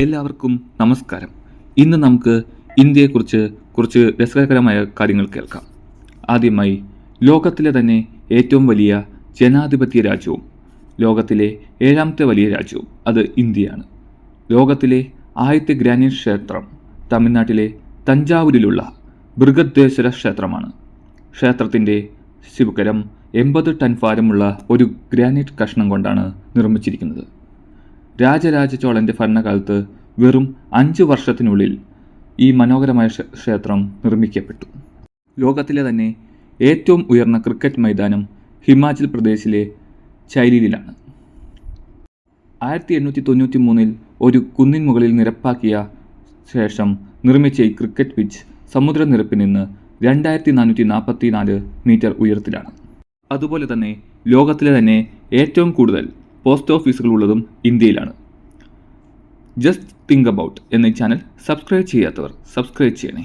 എല്ലാവർക്കും നമസ്കാരം. ഇന്ന് നമുക്ക് ഇന്ത്യയെക്കുറിച്ച് കുറച്ച് രസകരമായ കാര്യങ്ങൾ കേൾക്കാം. ആദ്യമായി, ലോകത്തിലെ തന്നെ ഏറ്റവും വലിയ ജനാധിപത്യ രാജ്യവും ലോകത്തിലെ 7ാമത്തെ വലിയ രാജ്യവും അത് ഇന്ത്യയാണ്. ലോകത്തിലെ ആദ്യത്തെ ഗ്രാനൈറ്റ് ക്ഷേത്രം തമിഴ്നാട്ടിലെ തഞ്ചാവൂരിലുള്ള ബൃഹദേശ്വര ക്ഷേത്രമാണ്. ക്ഷേത്രത്തിൻ്റെ ശിവകരം 80 ടൺ ഭാരമുള്ള ഒരു ഗ്രാനൈറ്റ് കഷ്ണം കൊണ്ടാണ് നിർമ്മിച്ചിരിക്കുന്നത്. രാജരാജ ചോളൻ്റെ ഭരണകാലത്ത് വെറും 5 വർഷത്തിനുള്ളിൽ ഈ മനോഹരമായ ക്ഷേത്രം നിർമ്മിക്കപ്പെട്ടു. ലോകത്തിലെ തന്നെ ഏറ്റവും ഉയർന്ന ക്രിക്കറ്റ് മൈതാനം ഹിമാചൽ പ്രദേശിലെ ചൈലിയിലാണ്. 1893 ഒരു കുന്നിൻ മുകളിൽ നിരപ്പാക്കിയ ശേഷം നിർമ്മിച്ച ഈ ക്രിക്കറ്റ് പിച്ച് സമുദ്രനിരപ്പിൽ നിന്ന് 2444 മീറ്റർ ഉയരത്തിലാണ്. അതുപോലെ തന്നെ ലോകത്തിലെ തന്നെ ഏറ്റവും കൂടുതൽ പോസ്റ്റ് ഓഫീസുകൾ ഉള്ളതും ഇന്ത്യയിലാണ്. ജസ്റ്റ് തിങ്ക് അബൌട്ട് എന്ന ചാനൽ സബ്സ്ക്രൈബ് ചെയ്യാത്തവർ സബ്സ്ക്രൈബ് ചെയ്യണേ.